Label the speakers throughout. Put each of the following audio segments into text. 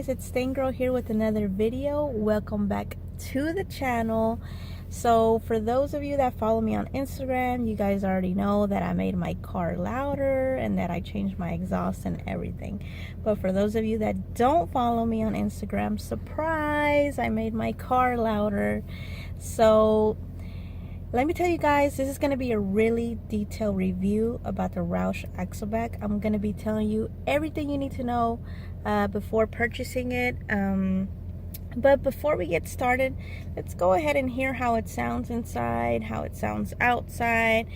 Speaker 1: guys, it's Stain Girl here with another video. Welcome back to the channel. So for those of you that follow me on Instagram, you guys already know that I made my car louder and that I changed my exhaust and everything. But for those of you that don't follow me on Instagram, surprise, I made my car louder. So let me tell you guys, this is going to be a really detailed review about the Roush axleback. I'm going to be telling you everything you need to know before purchasing it. But before we get started, let's go ahead and hear how it sounds inside, how it sounds outside,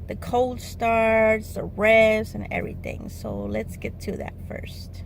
Speaker 1: the cold starts, the revs, and everything. So let's get to that first.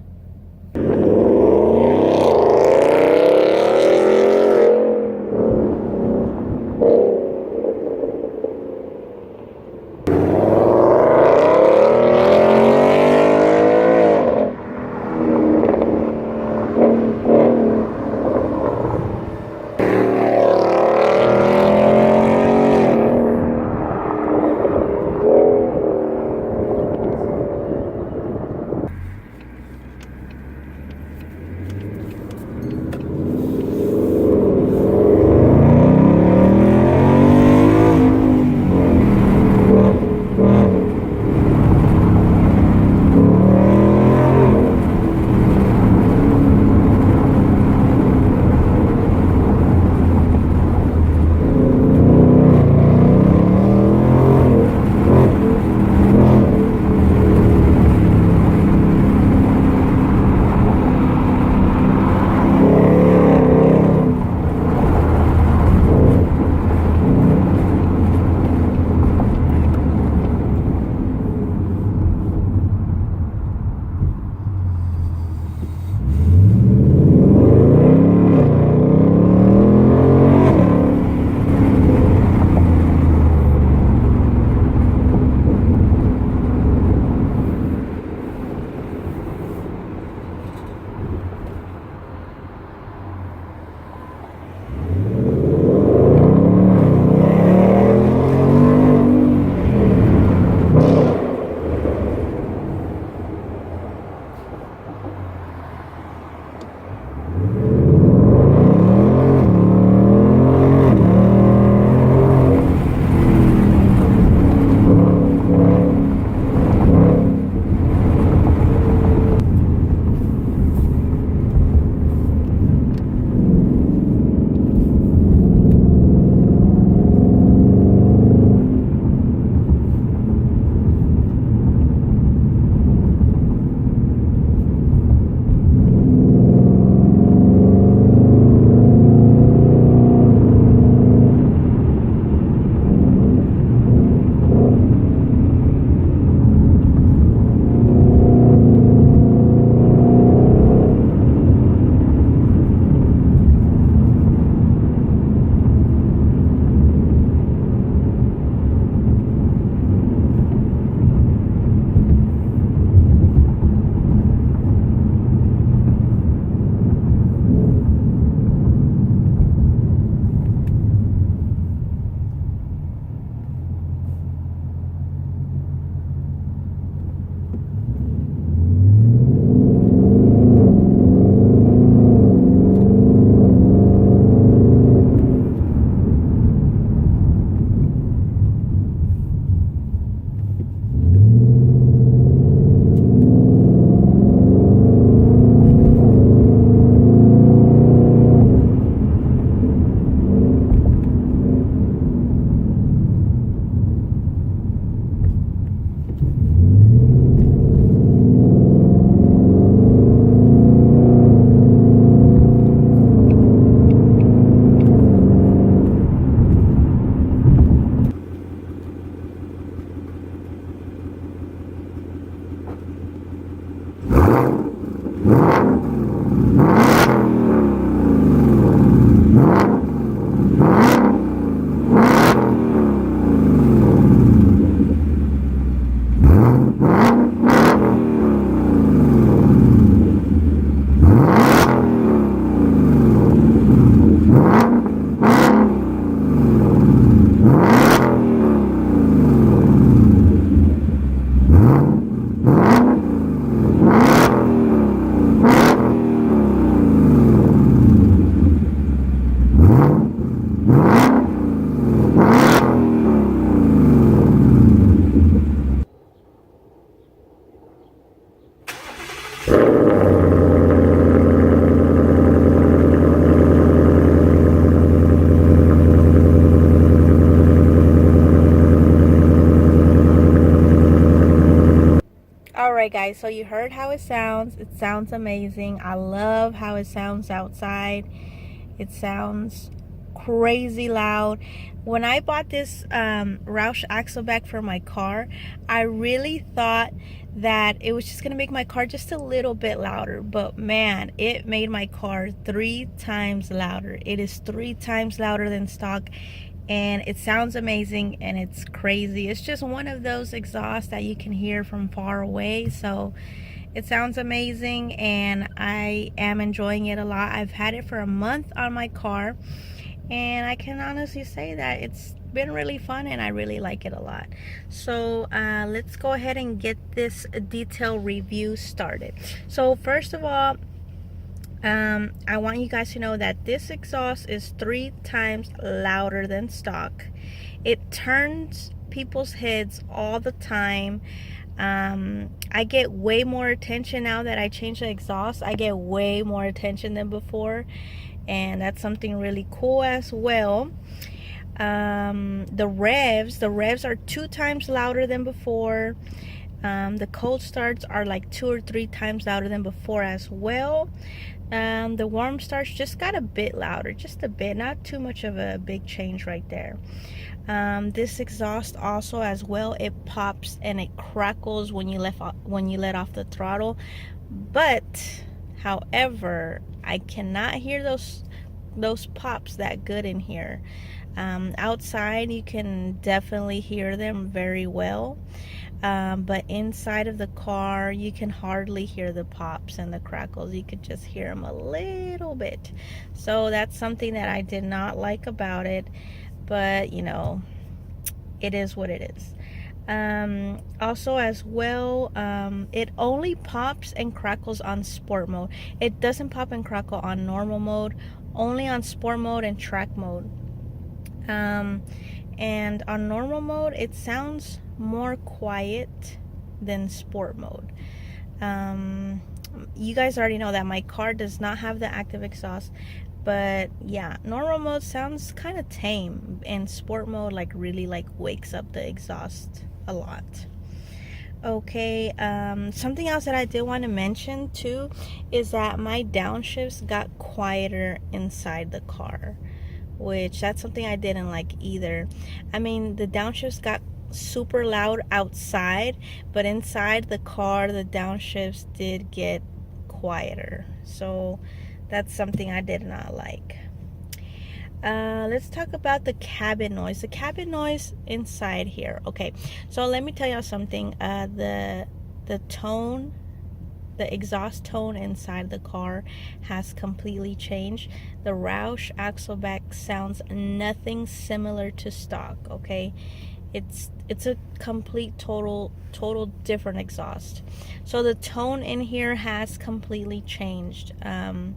Speaker 1: Alright guys, so you heard how it sounds. It sounds amazing. I love how it sounds outside. It sounds crazy loud. When I bought this Roush axleback for my car, I really thought that it was just gonna make my car just a little bit louder, but man, it made my car 3 times louder. It is 3 times louder than stock, and it sounds amazing, and it's crazy. It's just one of those exhausts that you can hear from far away, so it sounds amazing, and I am enjoying it a lot. I've had it for a month on my car, and I can honestly say that it's been really fun, and I really like it a lot. So let's go ahead and get this detail review started. So first of all, I want you guys to know that this exhaust is 3 times louder than stock. It turns people's heads all the time. I get way more attention now that I changed the exhaust. I get way more attention than before, and that's something really cool as well. The revs are 2 times louder than before. The cold starts are like 2 or 3 times louder than before as well. The warm starts just got a bit louder, just a bit, not too much of a big change right there. This exhaust also as well, it pops and it crackles when you let off the throttle, but however, I cannot hear those pops that good in here. Outside you can definitely hear them very well, but inside of the car you can hardly hear the pops and the crackles. You could just hear them a little bit, so that's something that I did not like about it, but you know, it is what it is. Also as well, it only pops and crackles on sport mode. It doesn't pop and crackle on normal mode, only on sport mode and track mode. And on normal mode it sounds more quiet than sport mode. You guys already know that my car does not have the active exhaust, but yeah, normal mode sounds kind of tame, and sport mode like really like wakes up the exhaust a lot. Okay, something else that I did want to mention too is that my downshifts got quieter inside the car, which that's something I didn't like either. I mean, the downshifts got super loud outside, but inside the car the downshifts did get quieter, so that's something I did not like. Let's talk about the cabin noise. The cabin noise inside here. Okay, so let me tell you something. The tone, the exhaust tone inside the car has completely changed. The Roush axleback sounds nothing similar to stock. Okay, it's a complete total different exhaust. So the tone in here has completely changed. And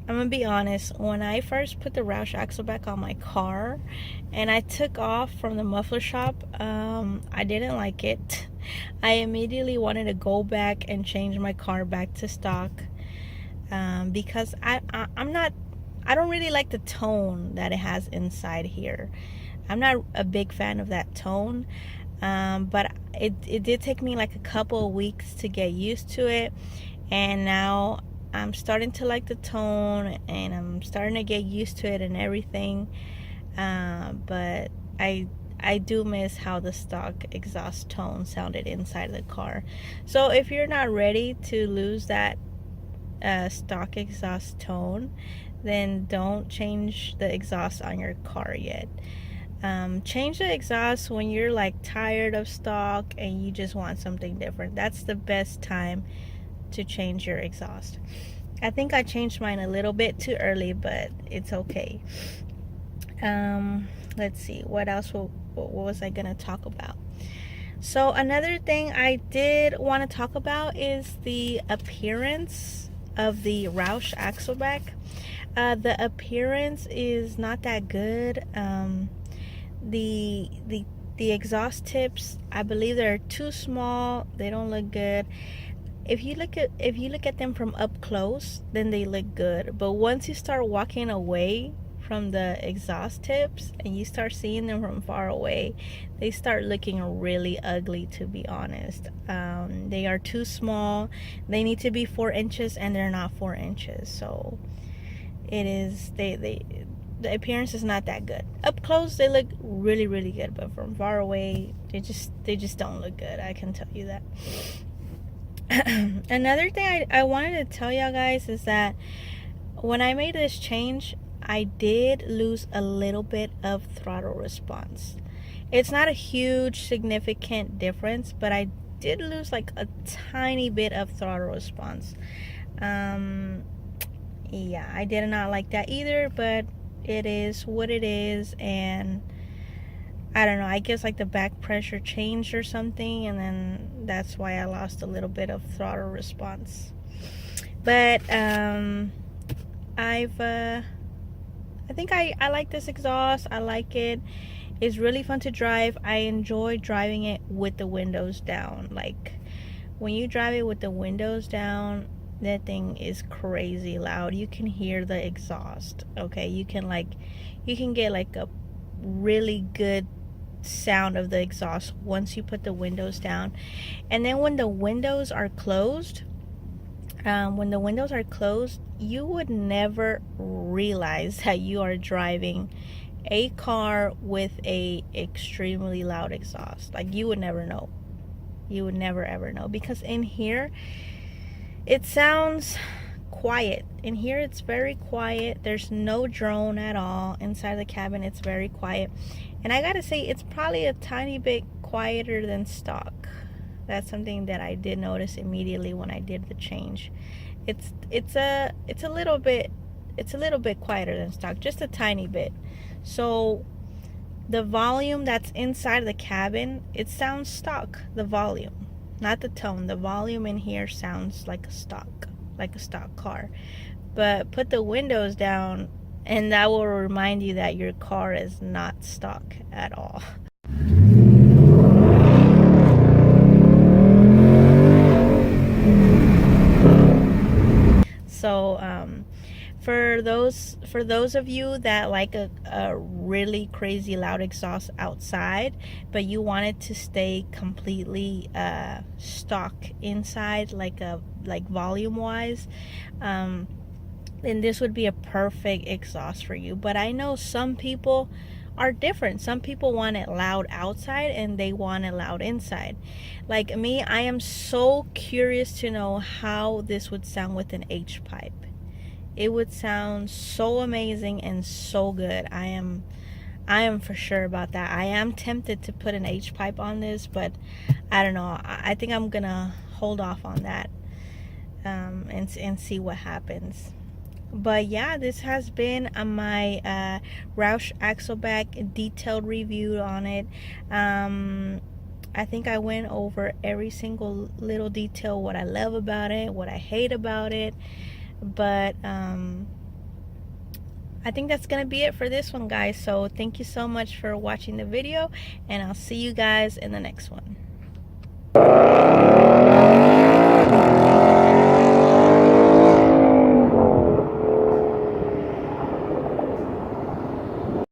Speaker 1: I'm gonna be honest, when I first put the Roush axleback on my car and I took off from the muffler shop, I didn't like it. I immediately wanted to go back and change my car back to stock, because I don't really like the tone that it has inside here. I'm not a big fan of that tone, but it did take me like a couple of weeks to get used to it, and now I'm starting to like the tone, and I'm starting to get used to it and everything. But I do miss how the stock exhaust tone sounded inside of the car. So if you're not ready to lose that stock exhaust tone, then don't change the exhaust on your car yet. Change the exhaust when you're like tired of stock and you just want something different. That's the best time to change your exhaust. I think I changed mine a little bit too early, but it's okay. Let's see, what else what was I gonna talk about? So another thing I did want to talk about is the appearance of the Roush axleback. The appearance is not that good. The exhaust tips, I believe they're too small. They don't look good. If you look at them from up close, then they look good, but once you start walking away from the exhaust tips and you start seeing them from far away, they start looking really ugly, to be honest. They are too small. They need to be 4 inches and they're not 4 inches. So it is, the appearance is not that good. Up close they look really, really good, but from far away they just don't look good. I can tell you that. Another thing I wanted to tell y'all guys is that when I made this change, I did lose a little bit of throttle response. It's not a huge significant difference, but I did lose like a tiny bit of throttle response. Yeah, I did not like that either, but it is what it is. And I don't know, I guess like the back pressure changed or something, and then that's why I lost a little bit of throttle response. But I think I like this exhaust. I like it. It's really fun to drive. I enjoy driving it with the windows down. Like when you drive it with the windows down, that thing is crazy loud. You can hear the exhaust. Okay, you can get like a really good sound of the exhaust once you put the windows down. And then when the windows are closed, you would never realize that you are driving a car with a extremely loud exhaust. Like you would never know. You would never ever know, because in here it sounds quiet. In here it's very quiet. There's no drone at all inside the cabin. It's very quiet, and I gotta say it's probably a tiny bit quieter than stock. That's something that I did notice immediately when I did the change. It's a little bit quieter than stock, just a tiny bit. So the volume that's inside the cabin, it sounds stock. The volume, not the tone. The volume in here sounds like a stock car. But put the windows down and that will remind you that your car is not stock at all. So for those of you that like a really crazy loud exhaust outside, but you want it to stay completely stock inside, like volume wise, then this would be a perfect exhaust for you. But I know some people are different. Some people want it loud outside and they want it loud inside. Like me, I am so curious to know how this would sound with an H pipe. It would sound so amazing and so good. I am for sure about that. I am tempted to put an H pipe on this, but I don't know. I think I'm gonna hold off on that and see what happens. But yeah, this has been my Roush axleback detailed review on it. I think I went over every single little detail, what I love about it, what I hate about it. But I think that's gonna be it for this one, guys. So thank you so much for watching the video, and I'll see you guys in the next one.